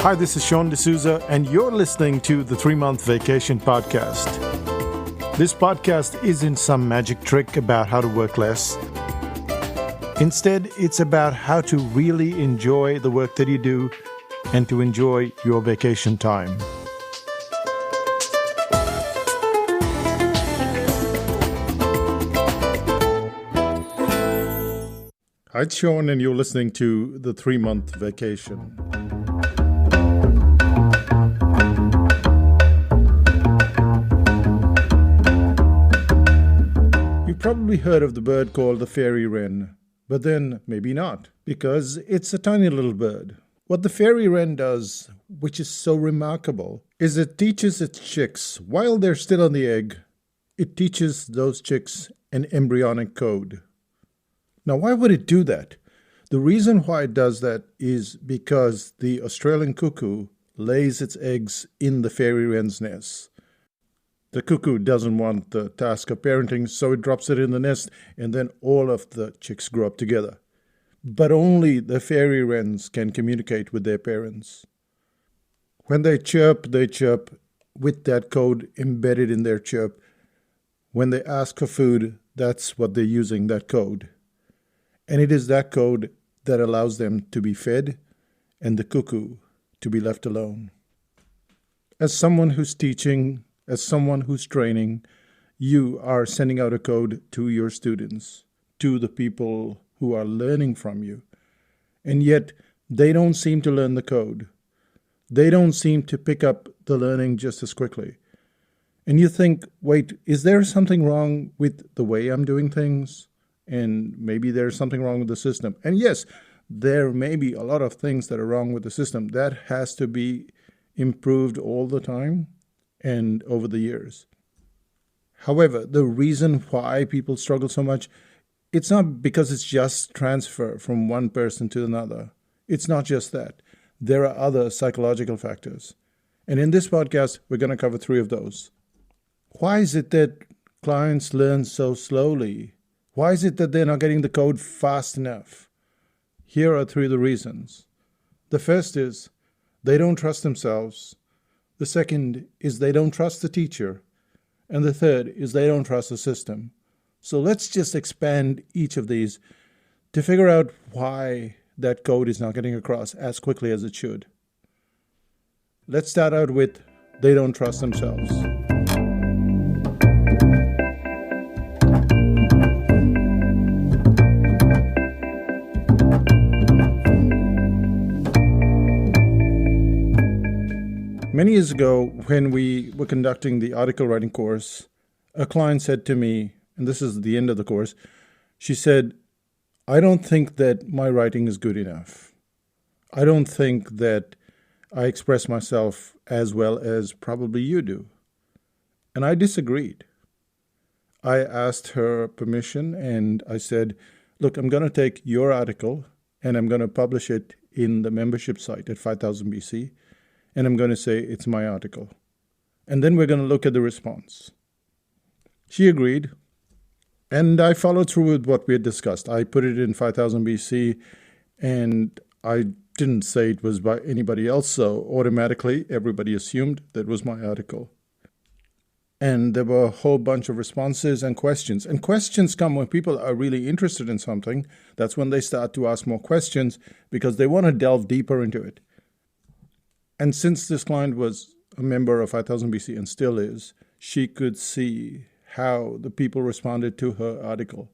Hi, this is Sean D'Souza, and you're listening to the 3-Month Vacation Podcast. This podcast isn't some magic trick about how to work less. Instead, it's about how to really enjoy the work that you do and to enjoy your vacation time. Hi, it's Sean, and you're listening to the 3-Month Vacation. You've probably heard of the bird called the fairy wren, but then maybe not, because it's a tiny little bird. What the fairy wren does, which is so remarkable, is it teaches its chicks, while they're still on the egg, it teaches those chicks an embryonic code. Now, why would it do that? The reason why it does that is because the Australian cuckoo lays its eggs in the fairy wren's nest. The cuckoo doesn't want the task of parenting, so it drops it in the nest, and then all of the chicks grow up together. But only the fairy wrens can communicate with their parents. When they chirp with that code embedded in their chirp. When they ask for food, that's what they're using, that code. And it is that code that allows them to be fed and the cuckoo to be left alone. As someone who's teaching, as someone who's training, you are sending out a code to your students, to the people who are learning from you. And yet, they don't seem to learn the code. They don't seem to pick up the learning just as quickly. And you think, wait, is there something wrong with the way I'm doing things? And maybe there's something wrong with the system. And yes, there may be a lot of things that are wrong with the system. That has to be improved all the time and over the years. However, the reason why people struggle so much, it's not because it's just transfer from one person to another. It's not just that. There are other psychological factors. And in this podcast, we're going to cover 3 of those. Why is it that clients learn so slowly? Why is it that they're not getting the code fast enough? Here are 3 of the reasons. The first is they don't trust themselves. The second is they don't trust the teacher. And the third is they don't trust the system. So let's just expand each of these to figure out why that code is not getting across as quickly as it should. Let's start out with they don't trust themselves. Many years ago, when we were conducting the article writing course, a client said to me, and this is the end of the course, she said, I don't think that my writing is good enough. I don't think that I express myself as well as probably you do. And I disagreed. I asked her permission and I said, look, I'm going to take your article and I'm going to publish it in the membership site at 5000 BC. And I'm going to say it's my article. And then we're going to look at the response. She agreed. And I followed through with what we had discussed. I put it in 5000 BC, and I didn't say it was by anybody else, so automatically everybody assumed that was my article. And there were a whole bunch of responses and questions. And questions come when people are really interested in something. That's when they start to ask more questions because they want to delve deeper into it. And since this client was a member of 5000 BC and still is, she could see how the people responded to her article.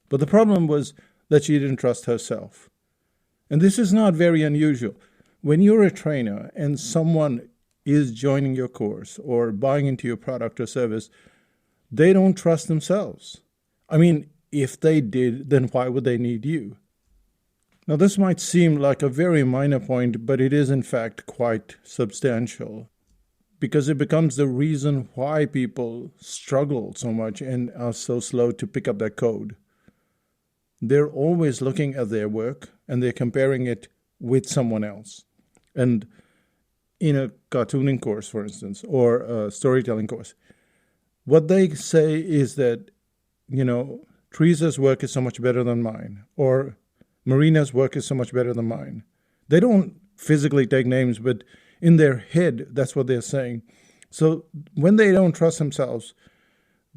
But the problem was that she didn't trust herself. And this is not very unusual. When you're a trainer and someone is joining your course or buying into your product or service, they don't trust themselves. I mean, if they did, then why would they need you? Now, this might seem like a very minor point, but it is in fact quite substantial because it becomes the reason why people struggle so much and are so slow to pick up that code. They're always looking at their work and they're comparing it with someone else. And in a cartooning course, for instance, or a storytelling course, what they say is that, Teresa's work is so much better than mine, or Marina's work is so much better than mine. They don't physically take names, but in their head, that's what they're saying. So when they don't trust themselves,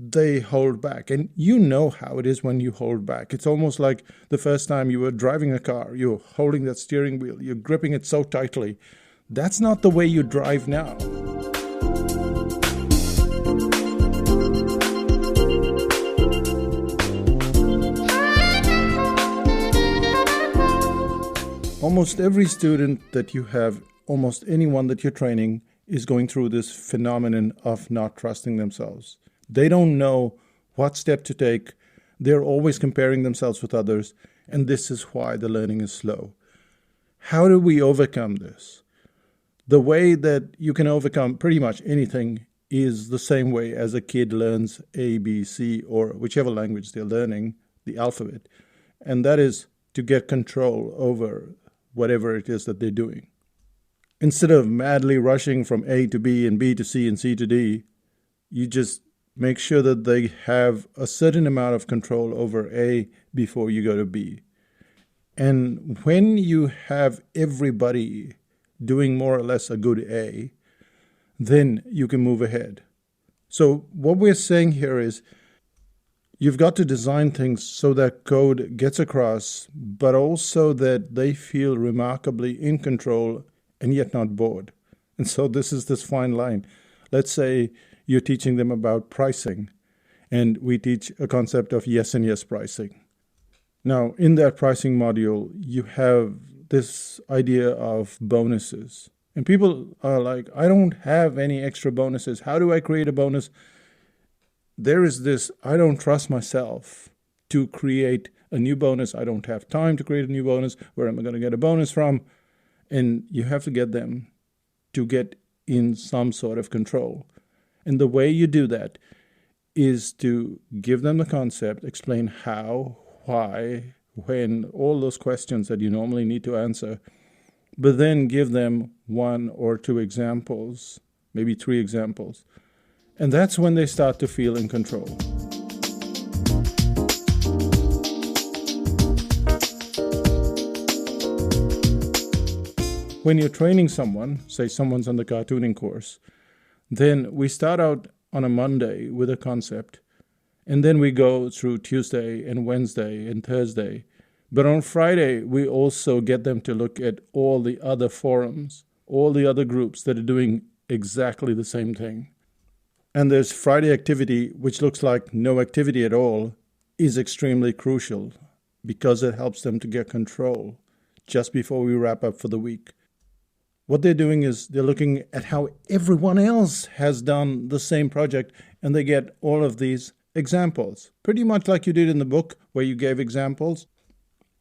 they hold back. And you know how it is when you hold back. It's almost like the first time you were driving a car, you're holding that steering wheel, you're gripping it so tightly. That's not the way you drive now. Almost every student that you have, almost anyone that you're training, is going through this phenomenon of not trusting themselves. They don't know what step to take. They're always comparing themselves with others, and this is why the learning is slow. How do we overcome this? The way that you can overcome pretty much anything is the same way as a kid learns A, B, C, or whichever language they're learning, the alphabet, and that is to get control over whatever it is that they're doing. Instead of madly rushing from A to B and B to C and C to D, you just make sure that they have a certain amount of control over A before you go to B. And when you have everybody doing more or less a good A, then you can move ahead. So what we're saying here is you've got to design things so that code gets across, but also that they feel remarkably in control and yet not bored. And so this is this fine line. Let's say you're teaching them about pricing, and we teach a concept of yes and yes pricing. Now, in that pricing module, you have this idea of bonuses. And people are like, I don't have any extra bonuses. How do I create a bonus? There is this, I don't trust myself to create a new bonus. I don't have time to create a new bonus. Where am I going to get a bonus from? And you have to get them to get in some sort of control. And the way you do that is to give them the concept, explain how, why, when, all those questions that you normally need to answer, but then give them 1 or 2 examples, maybe 3 examples. And that's when they start to feel in control. When you're training someone, say someone's on the cartooning course, then we start out on a Monday with a concept, and then we go through Tuesday and Wednesday and Thursday. But on Friday, we also get them to look at all the other forums, all the other groups that are doing exactly the same thing. And there's Friday activity, which looks like no activity at all, is extremely crucial because it helps them to get control just before we wrap up for the week. What they're doing is they're looking at how everyone else has done the same project, and they get all of these examples, pretty much like you did in the book where you gave examples.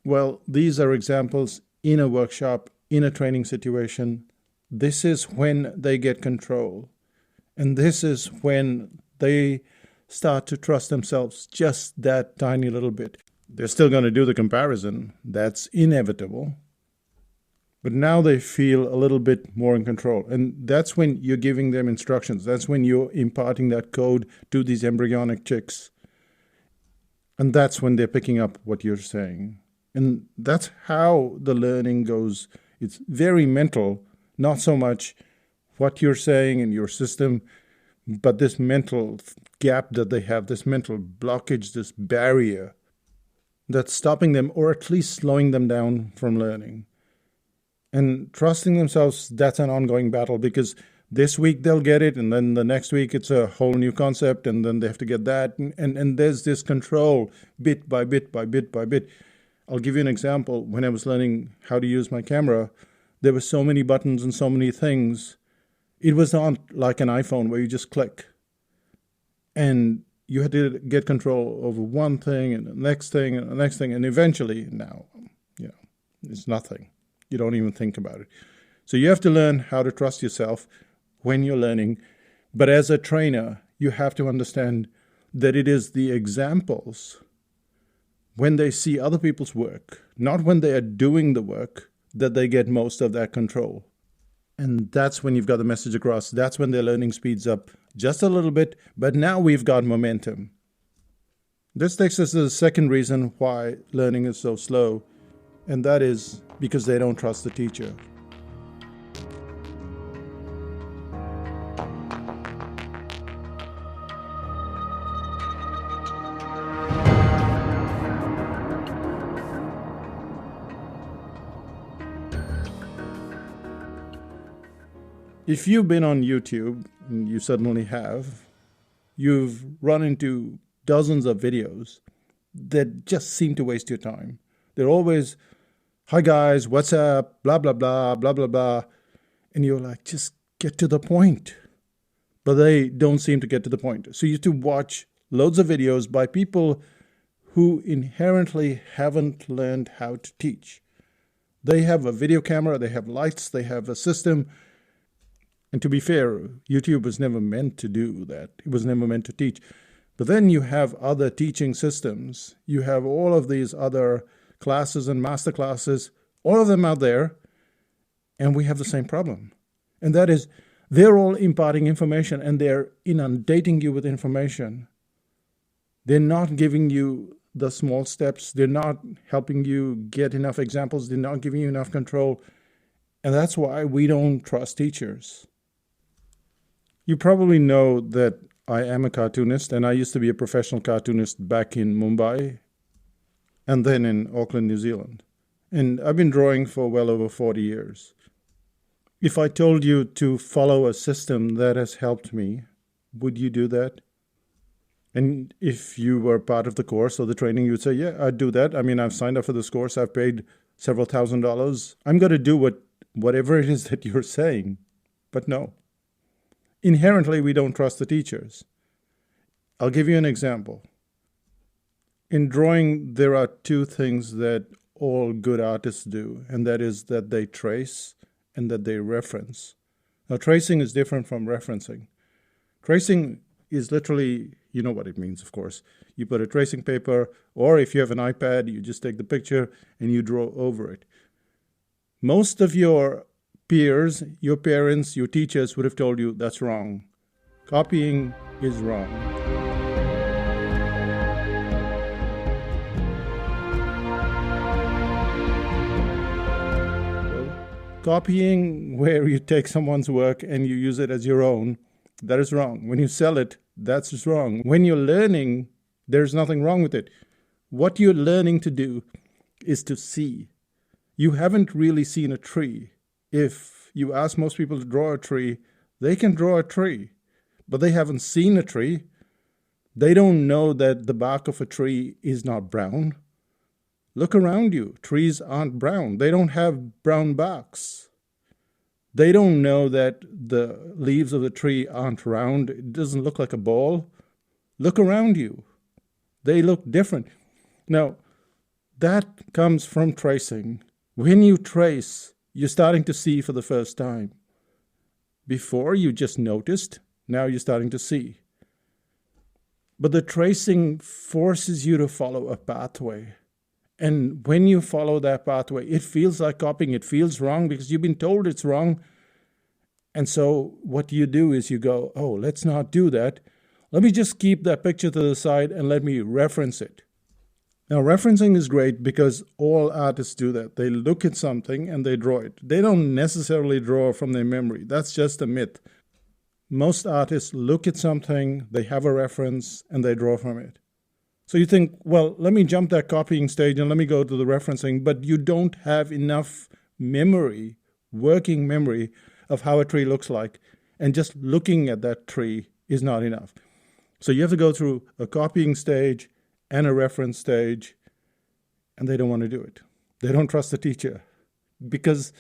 Well, these are examples in a workshop, in a training situation. This is when they get control. And this is when they start to trust themselves just that tiny little bit. They're still going to do the comparison. That's inevitable. But now they feel a little bit more in control. And that's when you're giving them instructions. That's when you're imparting that code to these embryonic chicks. And that's when they're picking up what you're saying. And that's how the learning goes. It's very mental, not so much what you're saying in your system, but this mental gap that they have, this mental blockage, this barrier that's stopping them or at least slowing them down from learning. And trusting themselves, that's an ongoing battle because this week they'll get it, and then the next week it's a whole new concept, and then they have to get that. And there's this control bit by bit by bit by bit. I'll give you an example. When I was learning how to use my camera, there were so many buttons and so many things. It was not like an iPhone where you just click. And you had to get control over one thing and the next thing and the next thing. And eventually, now, it's nothing. You don't even think about it. So you have to learn how to trust yourself when you're learning. But as a trainer, you have to understand that it is the examples when they see other people's work, not when they are doing the work, that they get most of that control. And that's when you've got the message across. That's when their learning speeds up just a little bit, but now we've got momentum. This takes us to the second reason why learning is so slow, and that is because they don't trust the teacher. If you've been on YouTube, and you certainly have, you've run into dozens of videos that just seem to waste your time. They're always, hi guys, what's up, blah, blah, blah, blah, blah, blah. And you're like, just get to the point. But they don't seem to get to the point. So you have to watch loads of videos by people who inherently haven't learned how to teach. They have a video camera, they have lights, they have a system. And to be fair, YouTube was never meant to do that. It was never meant to teach. But then you have other teaching systems. You have all of these other classes and master classes, all of them out there, and we have the same problem. And that is, they're all imparting information and they're inundating you with information. They're not giving you the small steps. They're not helping you get enough examples. They're not giving you enough control. And that's why we don't trust teachers. You probably know that I am a cartoonist, and I used to be a professional cartoonist back in Mumbai and then in Auckland, New Zealand. And I've been drawing for well over 40 years. If I told you to follow a system that has helped me, would you do that? And if you were part of the course or the training, you would say, yeah, I'd do that. I mean, I've signed up for this course. I've paid several $1,000s. I'm going to do whatever it is that you're saying. But no. Inherently, we don't trust the teachers. I'll give you an example. In drawing, there are two things that all good artists do, and that is that they trace and that they reference. Now, tracing is different from referencing. Tracing is literally, you know what it means, of course. You put a tracing paper, or if you have an iPad, you just take the picture and you draw over it. Most of your peers, your parents, your teachers would have told you that's wrong. Copying is wrong. Copying where you take someone's work and you use it as your own, that is wrong. When you sell it, that's just wrong. When you're learning, there's nothing wrong with it. What you're learning to do is to see. You haven't really seen a tree. If you ask most people to draw a tree, they can draw a tree, but they haven't seen a tree. They don't know that the bark of a tree is not brown. Look around you. Trees aren't brown. They don't have brown barks. They don't know that the leaves of the tree aren't round. It doesn't look like a ball. Look around you. They look different. Now, that comes from tracing. When you trace, you're starting to see for the first time. Before, you just noticed. Now you're starting to see. But the tracing forces you to follow a pathway. And when you follow that pathway, it feels like copying. It feels wrong because you've been told it's wrong. And so what you do is you go, oh, let's not do that. Let me just keep that picture to the side and let me reference it. Now, referencing is great because all artists do that. They look at something and they draw it. They don't necessarily draw from their memory. That's just a myth. Most artists look at something, they have a reference, and they draw from it. So you think, well, let me jump that copying stage and let me go to the referencing, but you don't have enough memory, working memory, of how a tree looks like. And just looking at that tree is not enough. So you have to go through a copying stage and a reference stage, and they don't want to do it. They don't trust the teacher because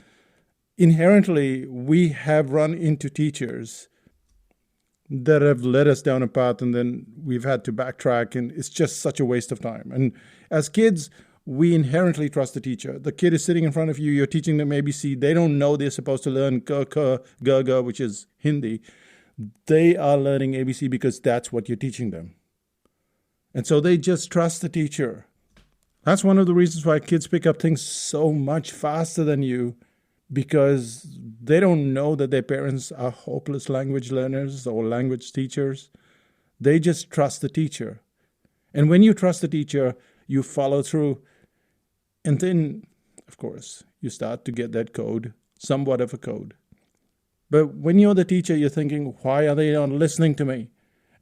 inherently we have run into teachers that have led us down a path and then we've had to backtrack, and it's just such a waste of time. And as kids, we inherently trust the teacher. The kid is sitting in front of you, you're teaching them ABC. They don't know they're supposed to learn ka, ga, ga, which is Hindi. They are learning ABC because that's what you're teaching them. And so they just trust the teacher. That's one of the reasons why kids pick up things so much faster than you, because they don't know that their parents are hopeless language learners or language teachers. They just trust the teacher. And when you trust the teacher, you follow through. And then, of course, you start to get that code, somewhat of a code. But when you're the teacher, you're thinking, why are they not listening to me?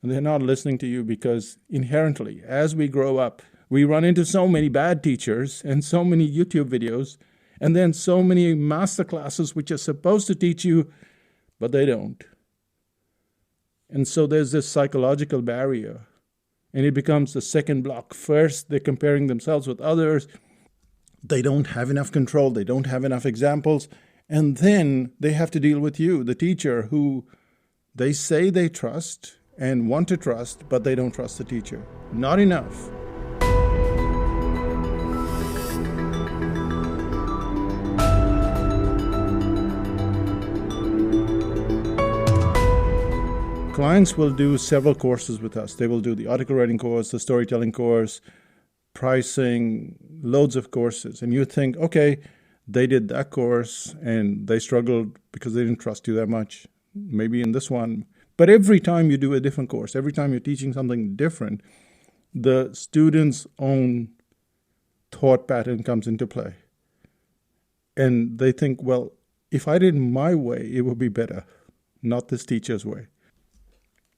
And they're not listening to you because inherently, as we grow up, we run into so many bad teachers and so many YouTube videos, and then so many master classes which are supposed to teach you but they don't. And so there's this psychological barrier, and it becomes the second block. First, they're comparing themselves with others. They don't have enough control. They don't have enough examples. And then they have to deal with you, the teacher, who they say they trust and want to trust, but they don't trust the teacher. Not enough. Clients will do several courses with us. They will do the article writing course, the storytelling course, pricing, loads of courses. And you think, okay, they did that course and they struggled because they didn't trust you that much. Maybe in this one. But every time you do a different course, every time you're teaching something different, the student's own thought pattern comes into play. And they think, well, if I did it my way, it would be better, not this teacher's way.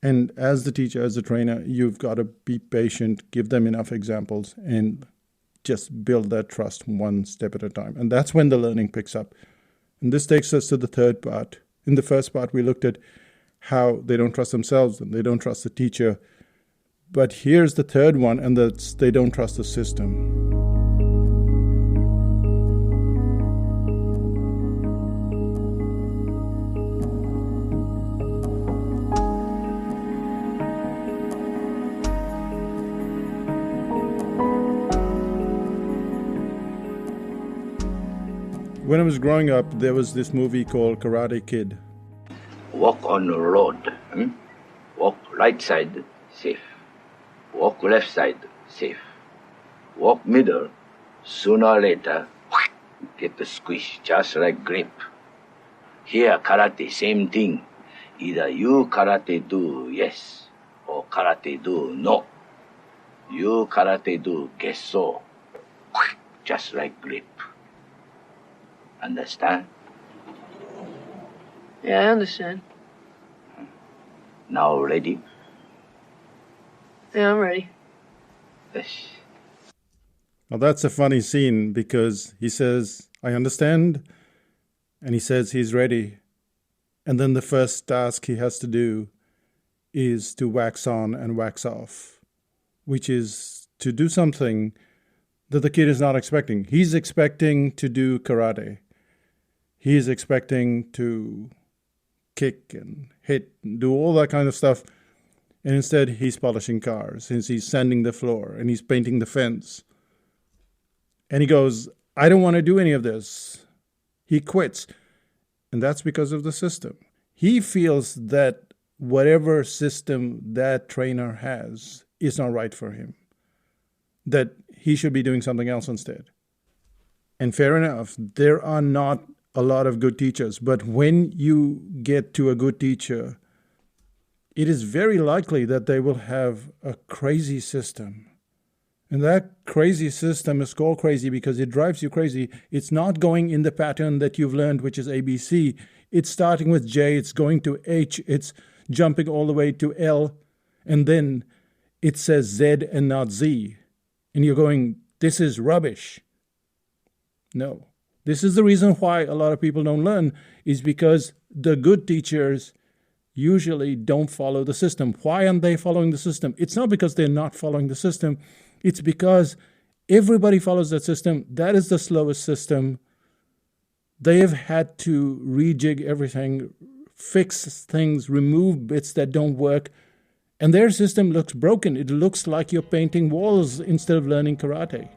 And as the teacher, as the trainer, you've got to be patient, give them enough examples, and just build that trust one step at a time. And that's when the learning picks up. And this takes us to the third part. In the first part, we looked at how they don't trust themselves and they don't trust the teacher. But here's the third one, and that's they don't trust the system. When I was growing up, there was this movie called Karate Kid. Walk on the road. Walk right side, safe. Walk left side, safe. Walk middle, sooner or later, get the squish, just like grape. Here, karate, same thing. Either you karate do yes, or karate do no. You karate do guess so, just like grape. Understand? Yeah, I understand. Now ready? Yeah, I'm ready. Yes. Now that's a funny scene because he says, I understand, and he says he's ready. And then the first task he has to do is to wax on and wax off, which is to do something that the kid is not expecting. He's expecting to do karate. He's expecting to kick and hit and do all that kind of stuff. And instead, he's polishing cars, and he's sanding the floor, and he's painting the fence. And he goes, I don't want to do any of this. He quits. And that's because of the system. He feels that whatever system that trainer has is not right for him, that he should be doing something else instead. And fair enough, there are not a lot of good teachers, but when you get to a good teacher, it is very likely that they will have a crazy system. And that crazy system is called crazy because it drives you crazy. It's not going in the pattern that you've learned, which is ABC. It's starting with J, it's going to H, it's jumping all the way to L, and then it says Z and not Z. And you're going, this is rubbish. No. This is the reason why a lot of people don't learn, is because the good teachers usually don't follow the system. Why aren't they following the system? It's not because they're not following the system. It's because everybody follows that system. That is the slowest system. They have had to rejig everything, fix things, remove bits that don't work. And their system looks broken. It looks like you're painting walls instead of learning karate.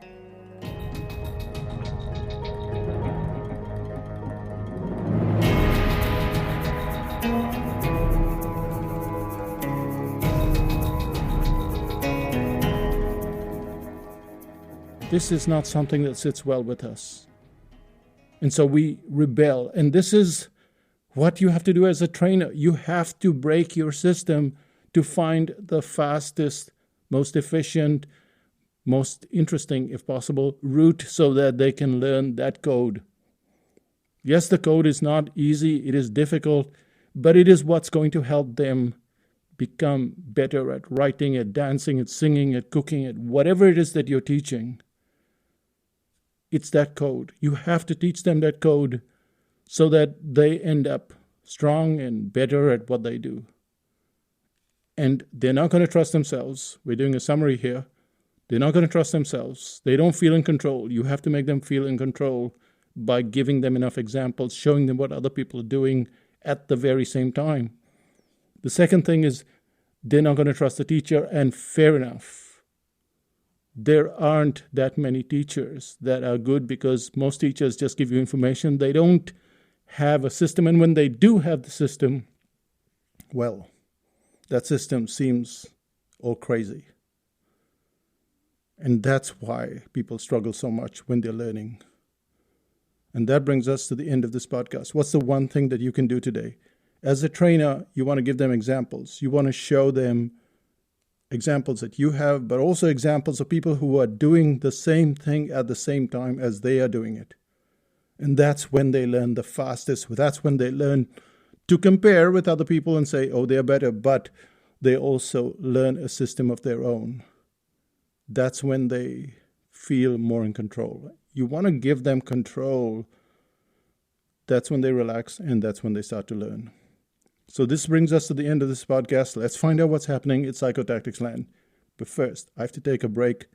This is not something that sits well with us. And so we rebel. And this is what you have to do as a trainer. You have to break your system to find the fastest, most efficient, most interesting, if possible, route so that they can learn that code. Yes, the code is not easy, it is difficult, but it is what's going to help them become better at writing, at dancing, at singing, at cooking, at whatever it is that you're teaching. It's that code. You have to teach them that code so that they end up strong and better at what they do. And they're not going to trust themselves. We're doing a summary here. They're not going to trust themselves. They don't feel in control. You have to make them feel in control by giving them enough examples, showing them what other people are doing at the very same time. The second thing is they're not going to trust the teacher, and fair enough. There aren't that many teachers that are good because most teachers just give you information. They don't have a system, and when they do have the system, well, that system seems all crazy. And that's why people struggle so much when they're learning. And that brings us to the end of this podcast. What's the one thing that you can do today? As a trainer, you want to give them examples. You want to show them examples that you have, but also examples of people who are doing the same thing at the same time as they are doing it. And that's when they learn the fastest. That's when they learn to compare with other people and say, oh, they're better, but they also learn a system of their own. That's when they feel more in control. You want to give them control. That's when they relax, and that's when they start to learn. So this brings us to the end of this podcast. Let's find out what's happening in Psychotactics Land. But first, I have to take a break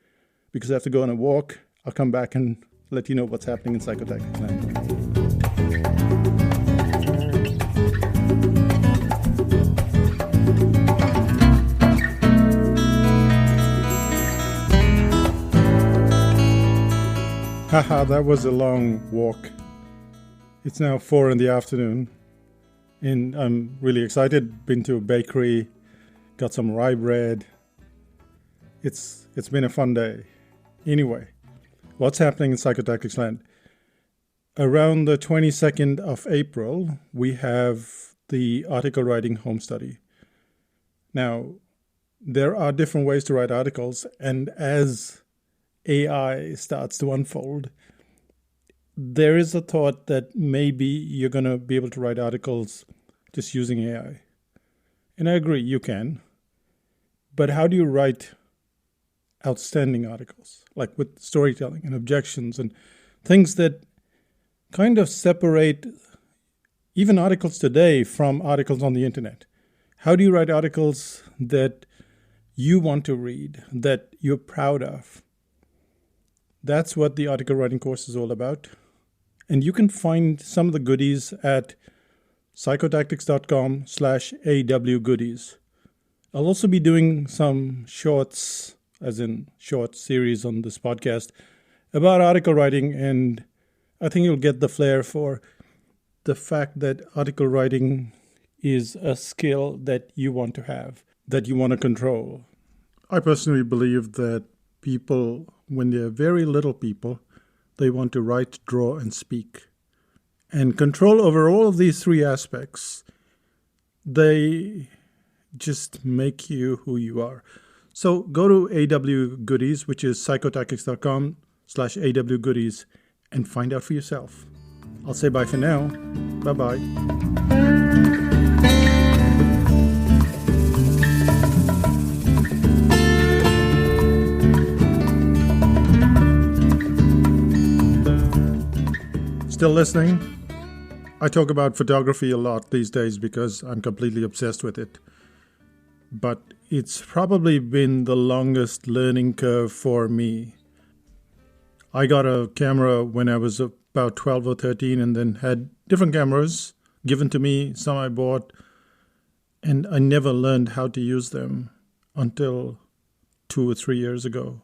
because I have to go on a walk. I'll come back and let you know what's happening in Psychotactics Land. Haha, that was a long walk. It's now 4 p.m. and I'm really excited. Been to a bakery, got some rye bread. It's been a fun day. Anyway, what's happening in Psychotactics Land? Around the 22nd of April, we have the article writing home study. Now, there are different ways to write articles, and as AI starts to unfold, there is a thought that maybe you're going to be able to write articles just using AI. And I agree, you can. But how do you write outstanding articles, like with storytelling and objections and things that kind of separate even articles today from articles on the internet? How do you write articles that you want to read, that you're proud of? That's what the article writing course is all about. And you can find some of the goodies at psychotactics.com/awgoodies. I'll also be doing some shorts, as in short series on this podcast, about article writing, and I think you'll get the flair for the fact that article writing is a skill that you want to have, that you want to control. I personally believe that people, when they're very little people, they want to write, draw, and speak. And control over all of these three aspects, they just make you who you are. So go to AW Goodies, which is psychotactics.com/AW-goodies, and find out for yourself. I'll say bye for now. Bye-bye. Still listening? I talk about photography a lot these days because I'm completely obsessed with it. But it's probably been the longest learning curve for me. I got a camera when I was about 12 or 13 and then had different cameras given to me, some I bought, and I never learned how to use them until 2 or 3 years ago.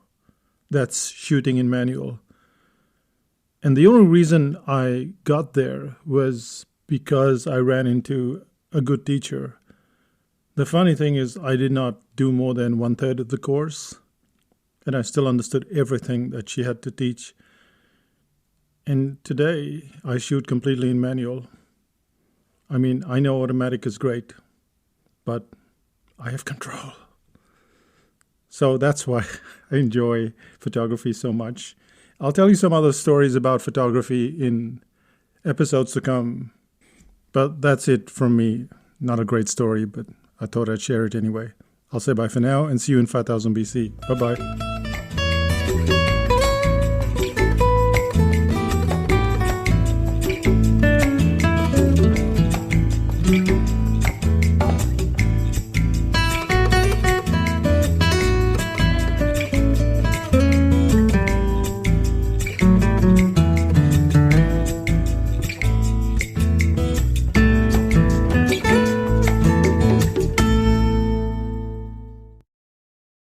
That's shooting in manual. And the only reason I got there was because I ran into a good teacher. The funny thing is I did not do more than 1/3 of the course, and I still understood everything that she had to teach. And today I shoot completely in manual. I mean, I know automatic is great, but I have control. So that's why I enjoy photography so much. I'll tell you some other stories about photography in episodes to come. But that's it from me. Not a great story, but I thought I'd share it anyway. I'll say bye for now and see you in 5000 BC. Bye-bye.